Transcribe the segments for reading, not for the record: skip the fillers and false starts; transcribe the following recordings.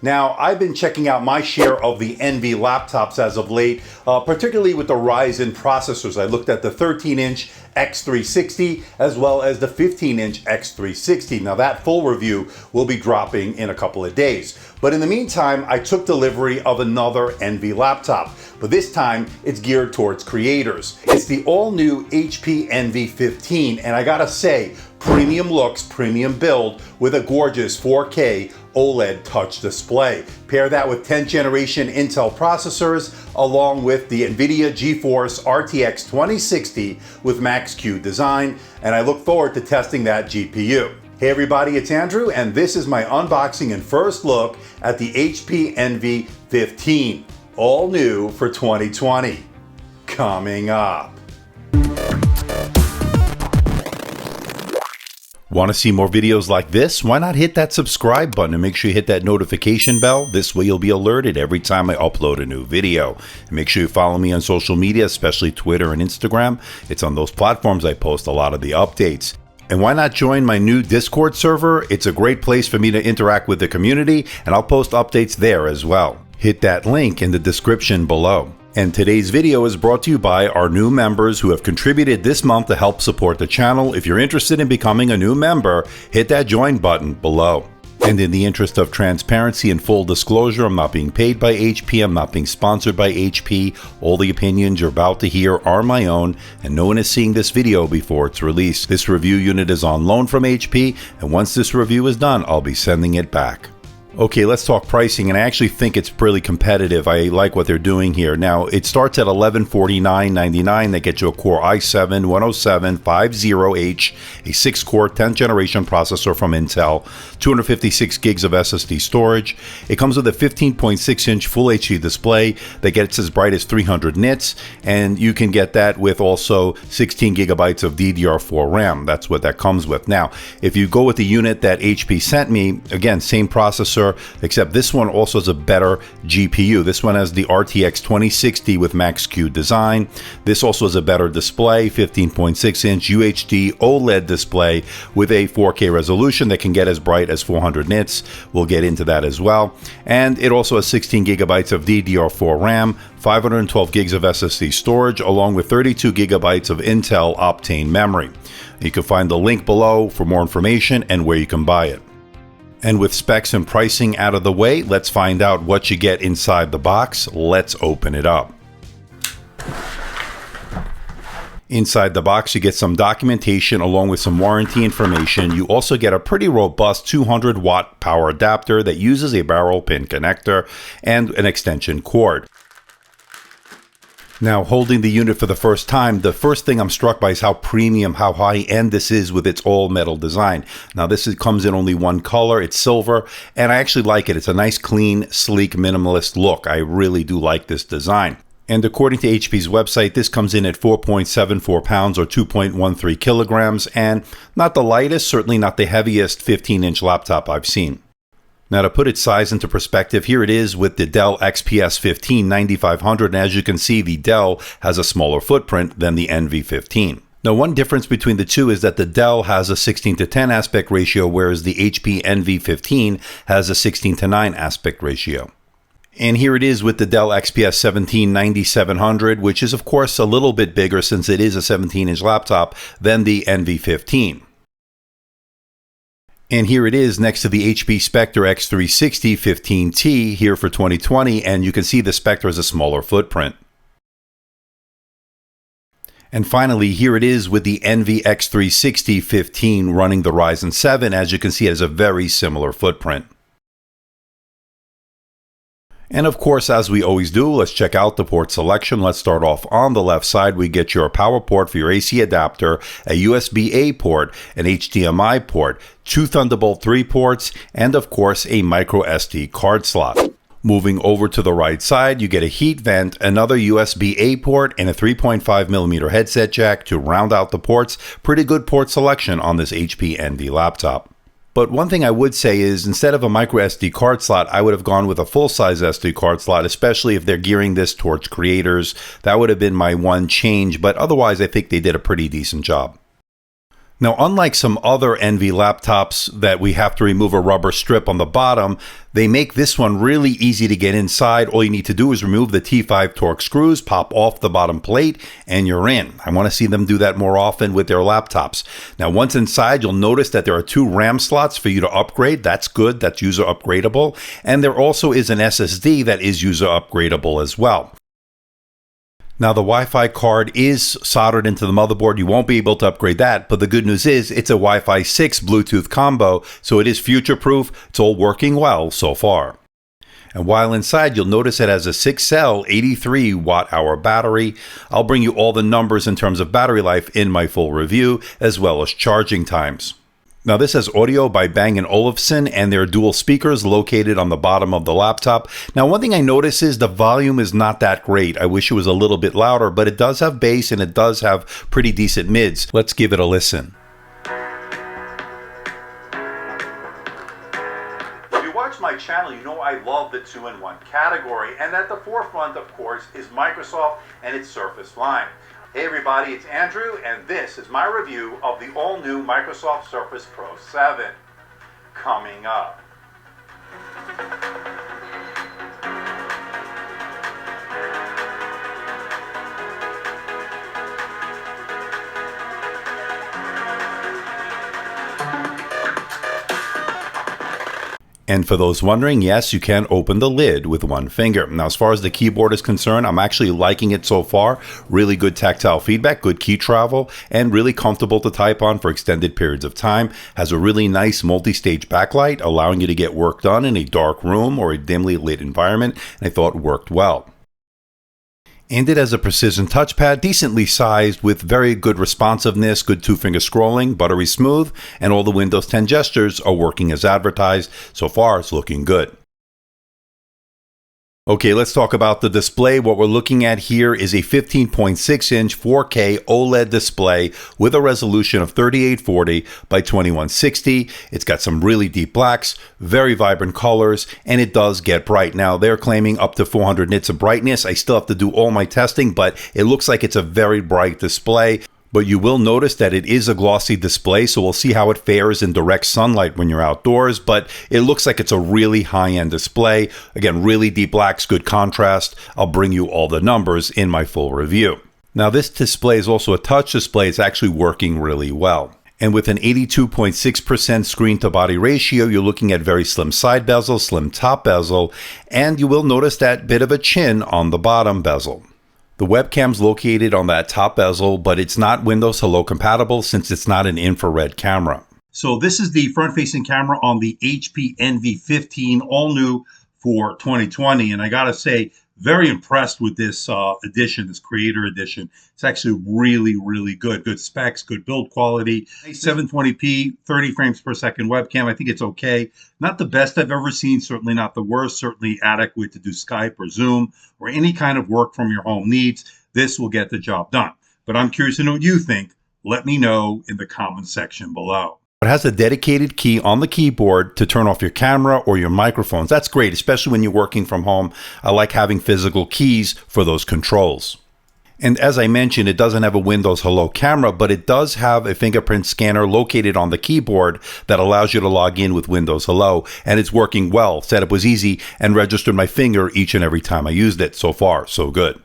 Now, I've been checking out my share of the Envy laptops as of late, particularly with the rise in processors. I looked at the 13-inch X360 as well as the 15-inch X360. Now, that full review will be dropping in a couple of days. But in the meantime, I took delivery of another Envy laptop, but this time it's geared towards creators. It's the all-new HP Envy 15, and I gotta say, premium looks, premium build with a gorgeous 4K OLED touch display. Pair that with 10th generation Intel processors along with the NVIDIA GeForce RTX 2060 with Max-Q design, and I look forward to testing that GPU. Hey everybody, it's Andrew, and this is my unboxing and first look at the HP Envy 15, all new for 2020. Coming up. Want to see more videos like this? Why not hit that subscribe button and make sure you hit that notification bell? This way you'll be alerted every time I upload a new video. And make sure you follow me on social media, especially Twitter and Instagram. It's on those platforms I post a lot of the updates. And why not join my new Discord server? It's a great place for me to interact with the community, and I'll post updates there as well. Hit that link in the description below. And today's video is brought to you by our new members who have contributed this month to help support the channel. If you're interested in becoming a new member, hit that join button below. And in the interest of transparency and full disclosure, I'm not being paid by HP, I'm not being sponsored by HP. All the opinions you're about to hear are my own, and no one is seeing this video before it's released. This review unit is on loan from HP, and once this review is done, I'll be sending it back. Okay, let's talk pricing, and I actually think it's pretty competitive. I like what they're doing here. Now, it starts at $1149.99. They get you a Core i7-10750H, a 6-core 10th generation processor from Intel, 256 gigs of SSD storage. It comes with a 15.6-inch Full HD display that gets as bright as 300 nits, and you can get that with also 16 gigabytes of DDR4 RAM. That's what that comes with. Now, if you go with the unit that HP sent me, again, same processor, except this one also has a better GPU. This one has the RTX 2060 with Max-Q design. This also has a better display, 15.6-inch UHD OLED display with a 4K resolution that can get as bright as 400 nits. We'll get into that as well. And it also has 16 gigabytes of DDR4 RAM, 512 gigs of SSD storage, along with 32 gigabytes of Intel Optane memory. You can find the link below for more information and where you can buy it. And with specs and pricing out of the way, let's find out what you get inside the box. Let's open it up. Inside the box, you get some documentation along with some warranty information. You also get a pretty robust 200-watt power adapter that uses a barrel pin connector and an extension cord. Now, holding the unit for the first time, the first thing I'm struck by is how premium, how high-end this is with its all-metal design. Now, comes in only one color. It's silver, and I actually like it. It's a nice, clean, sleek, minimalist look. I really do like this design. And according to HP's website, this comes in at 4.74 pounds or 2.13 kilograms, and not the lightest, certainly not the heaviest 15-inch laptop I've seen. Now, to put its size into perspective, here it is with the Dell XPS 15 9500, and as you can see, the Dell has a smaller footprint than the Envy 15. Now, one difference between the two is that the Dell has a 16:10 aspect ratio, whereas the HP Envy 15 has a 16:9 aspect ratio. And here it is with the Dell XPS 17 9700, which is of course a little bit bigger since it is a 17-inch laptop than the Envy 15. And here it is next to the HP Spectre X360 15T here for 2020, and you can see the Spectre has a smaller footprint. And finally, here it is with the Envy X360 15 running the Ryzen 7. As you can see, it has a very similar footprint. And of course, as we always do, let's check out the port selection. Let's start off on the left side. We get your power port for your AC adapter, a USB-A port, an HDMI port, 2 Thunderbolt 3 ports, and of course, a micro SD card slot. Moving over to the right side, you get a heat vent, another USB-A port, and a 3.5mm headset jack to round out the ports. Pretty good port selection on this HP Envy laptop. But one thing I would say is instead of a micro SD card slot, I would have gone with a full-size SD card slot, especially if they're gearing this towards creators. That would have been my one change, but otherwise I think they did a pretty decent job. Now, unlike some other Envy laptops that we have to remove a rubber strip on the bottom, they make this one really easy to get inside. All you need to do is remove the T5 Torx screws, pop off the bottom plate, and you're in. I want to see them do that more often with their laptops. Now, once inside, you'll notice that there are 2 RAM slots for you to upgrade. That's good. That's user upgradable. And there also is an SSD that is user upgradable as well. Now, the Wi-Fi card is soldered into the motherboard. You won't be able to upgrade that, but the good news is it's a Wi-Fi 6 Bluetooth combo, so it is future-proof. It's all working well so far. And while inside, you'll notice it has a 6-cell 83 watt-hour battery. I'll bring you all the numbers in terms of battery life in my full review, as well as charging times. Now, this has audio by Bang & Olufsen, and there are dual speakers located on the bottom of the laptop. Now, one thing I notice is the volume is not that great. I wish it was a little bit louder, but it does have bass and it does have pretty decent mids. Let's give it a listen. If you watch my channel, you know I love the 2-in-1 category, and at the forefront, of course, is Microsoft and its Surface line. Hey everybody, it's Andrew, and this is my review of the all-new Microsoft Surface Pro 7. Coming up. And for those wondering, yes, you can open the lid with one finger. Now, as far as the keyboard is concerned, I'm actually liking it so far. Really good tactile feedback, good key travel, and really comfortable to type on for extended periods of time. Has a really nice multi-stage backlight, allowing you to get work done in a dark room or a dimly lit environment, and I thought it worked well. And it has a precision touchpad, decently sized with very good responsiveness, good 2-finger scrolling, buttery smooth, and all the Windows 10 gestures are working as advertised. So far, it's looking good. Okay, let's talk about the display. What we're looking at here is a 15.6-inch 4K OLED display with a resolution of 3840 by 2160. It's got some really deep blacks, very vibrant colors, and it does get bright. Now, they're claiming up to 400 nits of brightness. I still have to do all my testing, but it looks like it's a very bright display. But you will notice that it is a glossy display, so we'll see how it fares in direct sunlight when you're outdoors, but it looks like it's a really high-end display. Again, really deep blacks, good contrast. I'll bring you all the numbers in my full review. Now, this display is also a touch display. It's actually working really well. And with an 82.6% screen-to-body ratio, you're looking at very slim side bezel, slim top bezel, and you will notice that bit of a chin on the bottom bezel. The webcam's located on that top bezel, but it's not Windows Hello compatible since it's not an infrared camera. So this is the front-facing camera on the HP Envy 15, all new for 2020. And I gotta say, very impressed with this edition, this Creator Edition. It's actually really, really good. Good specs, good build quality. 720p, 30 frames per second webcam. I think it's okay. Not the best I've ever seen, certainly not the worst, certainly adequate to do Skype or Zoom or any kind of work from your home needs. This will get the job done. But I'm curious to know what you think. Let me know in the comment section below. It has a dedicated key on the keyboard to turn off your camera or your microphones. That's great, especially when you're working from home. I like having physical keys for those controls. And as I mentioned, it doesn't have a Windows Hello camera, but it does have a fingerprint scanner located on the keyboard that allows you to log in with Windows Hello, and it's working well. Setup was easy and registered my finger each and every time I used it. So far, so good.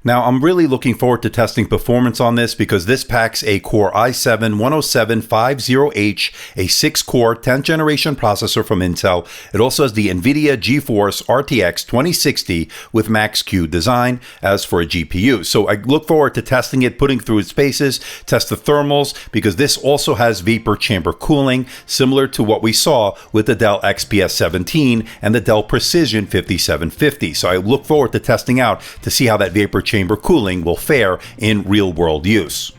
Now, I'm really looking forward to testing performance on this because this packs a Core i7-10750H, a 6-core 10th generation processor from Intel. It also has the NVIDIA GeForce RTX 2060 with Max-Q design as for a GPU. So I look forward to testing it, putting through its paces, test the thermals, because this also has vapor chamber cooling, similar to what we saw with the Dell XPS 17 and the Dell Precision 5750. So I look forward to testing out to see how that vapor chamber cooling will fare in real-world use.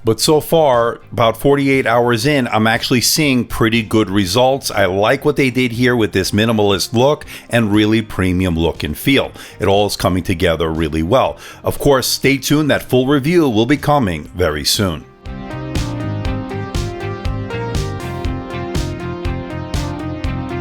But so far, about 48 hours in, I'm actually seeing pretty good results. I like what they did here with this minimalist look and really premium look and feel. It all is coming together really well. Of course, stay tuned. That full review will be coming very soon.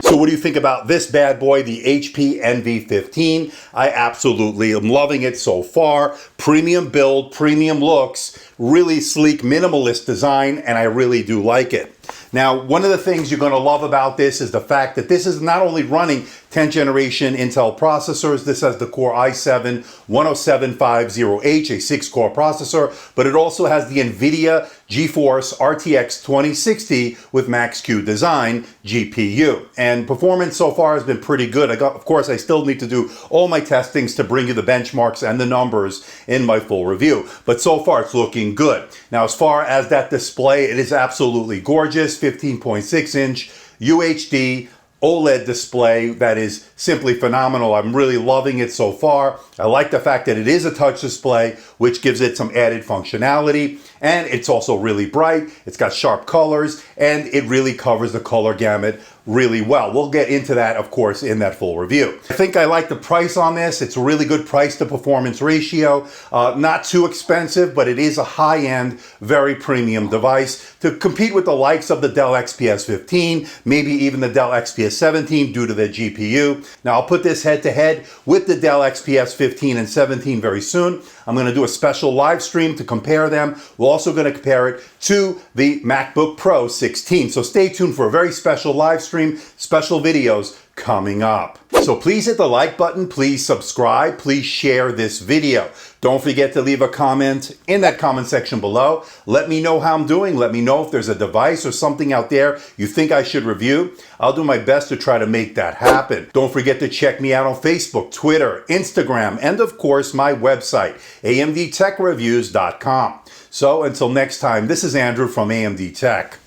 So what do you think about this bad boy, the HP NV15? I absolutely am loving it so far. Premium build, premium looks, really sleek minimalist design, and I really do like it. Now, one of the things you're going to love about this is the fact that this is not only running 10th generation Intel processors, this has the Core i7-10750H, a 6-core processor, but it also has the NVIDIA GeForce RTX 2060 with Max-Q design GPU. And performance so far has been pretty good. Of course, I still need to do all my testings to bring you the benchmarks and the numbers in my full review. But so far, it's looking good. Now, as far as that display, it is absolutely gorgeous. 15.6-inch UHD OLED display that is simply phenomenal. I'm really loving it so far. I like the fact that it is a touch display, which gives it some added functionality, and it's also really bright. It's got sharp colors, and it really covers the color gamut really well. We'll get into that, of course, in that full review. I think I like the price on this. It's a really good price to performance ratio. Not too expensive, but it is a high-end, very premium device to compete with the likes of the Dell XPS 15, maybe even the Dell XPS 17 due to the GPU. Now, I'll put this head-to-head with the Dell XPS 15 and 17 very soon. I'm going to do a special live stream to compare them. We're also going to compare it to the MacBook Pro 16. So stay tuned for a very special live stream, special videos coming up. So please hit the like button, please subscribe, please share this video. Don't forget to leave a comment in that comment section below. Let me know how I'm doing. Let me know if there's a device or something out there you think I should review. I'll do my best to try to make that happen. Don't forget to check me out on Facebook, Twitter, Instagram, and of course my website, amdtechreviews.com. So until next time, this is Andrew from AMD Tech.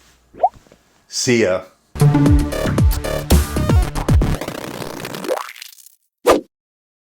See ya.